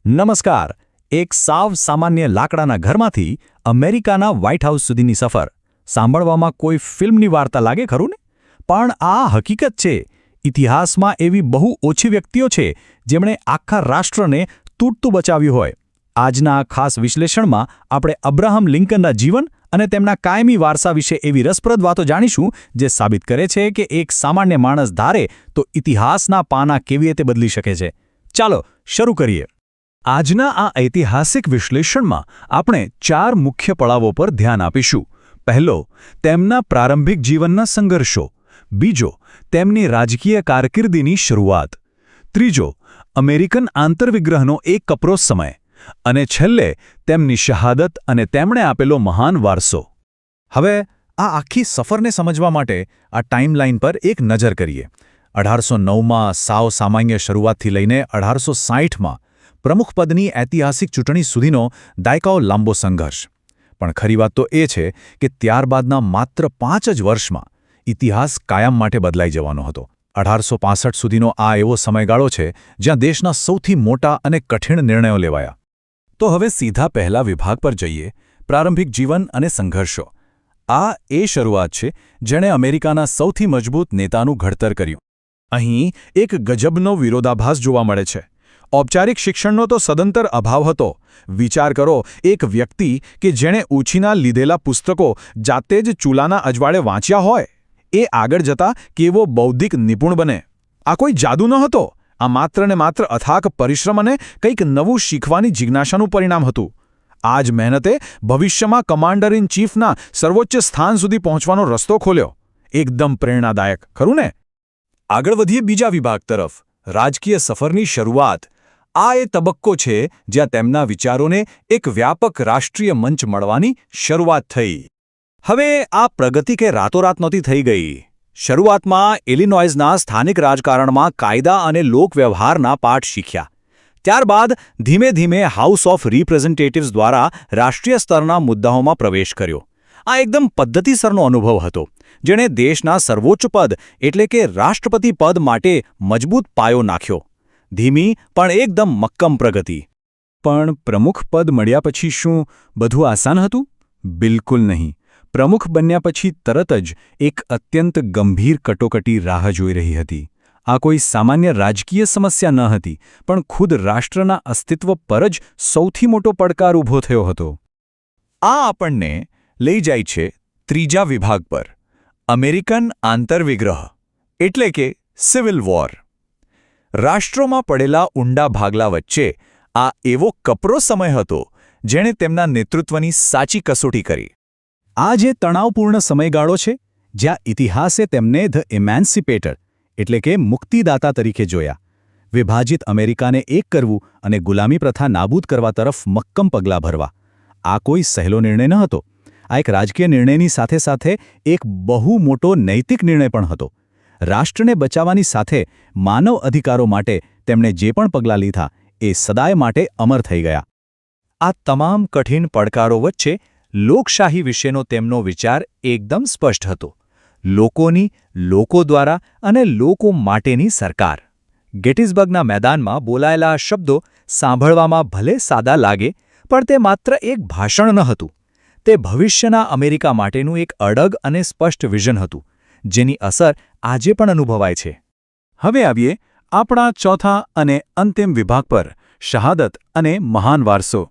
નમસ્કાર. એક સાવ સામાન્ય લાકડાના ઘરમાંથી અમેરિકાના વ્હાઇટ હાઉસ સુધીની સફર. સાંભળવામાં કોઈ ફિલ્મની વાર્તા લાગે ખરું ને? પણ આ હકીકત છે. ઇતિહાસમાં એવી બહુ ઓછી વ્યક્તિઓ છે જેમણે આખા રાષ્ટ્રને તૂટતું બચાવ્યું હોય. આજના આ ખાસ વિશ્લેષણમાં આપણે અબ્રાહમ લિંકનના જીવન અને તેમના કાયમી વારસા વિશે એવી રસપ્રદ વાતો જાણીશું જે સાબિત કરે છે કે એક સામાન્ય માણસ ધારે તો ઇતિહાસના પાના કેવી રીતે બદલી શકે છે. ચાલો શરૂ કરીએ. આજના આ ઐતિહાસિક વિશ્લેષણમાં આપણે 4 મુખ્ય પડાવો પર ધ્યાન આપીશું. પહેલો, તેમના પ્રારંભિક જીવનના સંઘર્ષો. બીજો, તેમની રાજકીય કારકિર્દીની શરૂઆત. ત્રીજો, અમેરિકન આંતરવિગ્રહનો એક કપરો સમય. અને છેલ્લે, તેમની શહાદત અને તેમણે આપેલો મહાન વારસો. હવે આ આખી સફરને સમજવા માટે આ ટાઈમલાઈન પર એક નજર કરીએ. 1809માં સાવ સામાન્ય શરૂઆતથી લઈને 1860માં પ્રમુખપદની ઐતિહાસિક ચૂંટણી સુધીનો દાયકાઓ લાંબો સંઘર્ષ. પણ ખરી વાત તો એ છે કે ત્યારબાદના માત્ર 5 જ વર્ષમાં ઇતિહાસ કાયમ માટે બદલાઈ જવાનો હતો. 1865 સુધીનો આ એવો સમયગાળો છે જ્યાં દેશના સૌથી મોટા અને કઠિન નિર્ણયો લેવાયા. તો હવે સીધા પહેલા વિભાગ પર જઈએ. પ્રારંભિક જીવન અને સંઘર્ષો. આ એ શરૂઆત છે જેણે અમેરિકાના સૌથી મજબૂત નેતાનું ઘડતર કર્યું. અહીં એક ગજબનો વિરોધાભાસ જોવા મળે છે. ઔપચારિક શિક્ષણનો તો સદંતર અભાવ હતો. વિચાર કરો, એક વ્યક્તિ કે જેણે ઉછીના લીધેલા પુસ્તકો જાતે જ ચૂલાના અજવાળે વાંચ્યા હોય, એ આગળ જતા કેવો બૌદ્ધિક નિપુણ બને. આ કોઈ જાદુ ન હતો. આ માત્ર ને માત્ર અથાક પરિશ્રમ અને કંઈક નવું શીખવાની જિજ્ઞાસાનું પરિણામ હતું. આ જ મહેનતે ભવિષ્યમાં કમાન્ડર ઇન ચીફના સર્વોચ્ચ સ્થાન સુધી પહોંચવાનો રસ્તો ખોલ્યો. એકદમ પ્રેરણાદાયક, ખરું ને? આગળ વધીએ બીજા વિભાગ તરફ. રાજકીય સફરની શરૂઆત. આ એ તબક્કો છે જ્યાં તેમના વિચારોને એક વ્યાપક રાષ્ટ્રીય મંચ મળવાની શરૂઆત થઈ. હવે આ પ્રગતિ કે રાતોરાત નહોતી થઈ ગઈ. શરૂઆતમાં ઇલિનોઇઝના સ્થાનિક રાજકારણમાં કાયદા અને લોકવ્યવહારના પાઠ શીખ્યા. ત્યારબાદ ધીમે ધીમે હાઉસ ઓફ રિપ્રેઝેન્ટેટિવ્સ દ્વારા રાષ્ટ્રીય સ્તરના મુદ્દાઓમાં પ્રવેશ કર્યો. આ એકદમ પદ્ધતિસરનો અનુભવ હતો, જેણે દેશના સર્વોચ્ચ પદ એટલે કે રાષ્ટ્રપતિ પદ માટે મજબૂત પાયો નાખ્યો. ધીમી પણ એકદમ મક્કમ પ્રગતિ. પણ પ્રમુખ પદ મળ્યા પછી શું બધું આસાન હતું? બિલકુલ નહીં. પ્રમુખ બન્યા પછી તરત જ એક અત્યંત ગંભીર કટોકટી રાહ જોઈ રહી હતી. આ કોઈ સામાન્ય રાજકીય સમસ્યા ન હતી, પણ ખુદ રાષ્ટ્રના અસ્તિત્વ પર જ સૌથી મોટો પડકાર ઊભો થયો હતો. આ આપણને લઈ જાય છે ત્રીજા વિભાગ પર. અમેરિકન આંતરવિગ્રહ એટલે કે સિવિલ વોર. રાષ્ટ્રોમાં પડેલા ઊંડા ભાગલા વચ્ચે આ એવો કપરો સમય હતો જેણે તેમના નેતૃત્વની સાચી કસોટી કરી. આ જે તણાવપૂર્ણ સમયગાળો છે જ્યાં ઇતિહાસે તેમને ધ ઇમેન્સિપેટર એટલે કે મુક્તિદાતા તરીકે જોયા. વિભાજિત અમેરિકાને એક કરવું અને ગુલામી પ્રથા નાબૂદ કરવા તરફ મક્કમ પગલાં ભરવા. આ કોઈ સહેલો નિર્ણય ન હતો. આ એક રાજકીય નિર્ણયની સાથે સાથે એક બહુ મોટો નૈતિક નિર્ણય પણ હતો. રાષ્ટ્રને બચાવવાની સાથે માનવ અધિકારો માટે તેમણે જે પણ પગલાં લીધા એ સદાય માટે અમર થઈ ગયા. આ તમામ કઠિન પડકારો વચ્ચે લોકશાહી વિશેનો તેમનો વિચાર એકદમ સ્પષ્ટ હતો. લોકોની, લોકો દ્વારા અને લોકો માટેની સરકાર. ગેટિસબર્ગના મેદાનમાં બોલાયેલા આ શબ્દો સાંભળવામાં ભલે સાદા લાગે, પણ તે માત્ર એક ભાષણ ન હતું. તે ભવિષ્યના અમેરિકા માટેનું એક અડગ અને સ્પષ્ટ વિઝન હતું, જેની અસર આજે પણ અનુભવાય છે. હવે આવીએ આપણા ચોથા અને અંતિમ વિભાગ પર, શહાદત અને મહાન વારસો.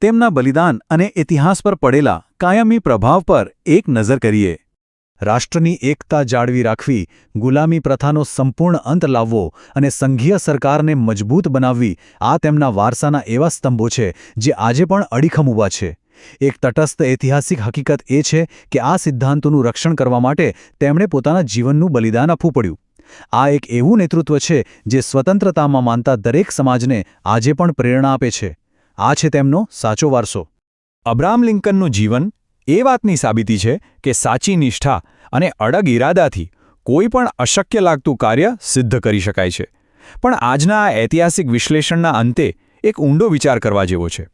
તેમના બલિદાન અને ઇતિહાસ પર પડેલા કાયમી પ્રભાવ પર એક નજર કરીએ. રાષ્ટ્રની એકતા જાળવી રાખવી, ગુલામી પ્રથાનો સંપૂર્ણ અંત લાવવો અને સંઘીય સરકારને મજબૂત બનાવવી, આ તેમના વારસાના એવા સ્તંભો છે જે આજે પણ અડીખમ ઊભા છે. એક તટસ્થ ઐતિહાસિક હકીકત એ છે કે આ સિદ્ધાંતોનું રક્ષણ કરવા માટે તેમણે પોતાના જીવનનું બલિદાન આપવું પડ્યું. આ એક એવું નેતૃત્વ છે જે સ્વતંત્રતામાં માનતા દરેક સમાજને આજે પણ પ્રેરણા આપે છે. આ છે તેમનો સાચો વારસો. અબ્રાહમ લિંકનનું જીવન એ વાતની સાબિતી છે કે સાચી નિષ્ઠા અને અડગ ઇરાદાથી કોઈ પણ અશક્ય લાગતું કાર્ય સિદ્ધ કરી શકાય છે. પણ આજના આ ઐતિહાસિક વિશ્લેષણના અંતે એક ઊંડો વિચાર કરવા જેવો છે.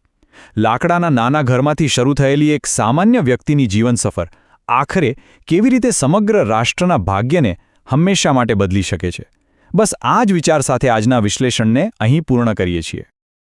લાકડાના નાના ઘરમાંથી શરૂ થયેલી એક સામાન્ય વ્યક્તિની જીવન સફર આખરે કેવી રીતે સમગ્ર રાષ્ટ્રના ભાગ્યને હંમેશા માટે બદલી શકે છે. બસ આ જ વિચાર સાથે આજના વિશ્લેષણને અહીં પૂર્ણ કરીએ છીએ.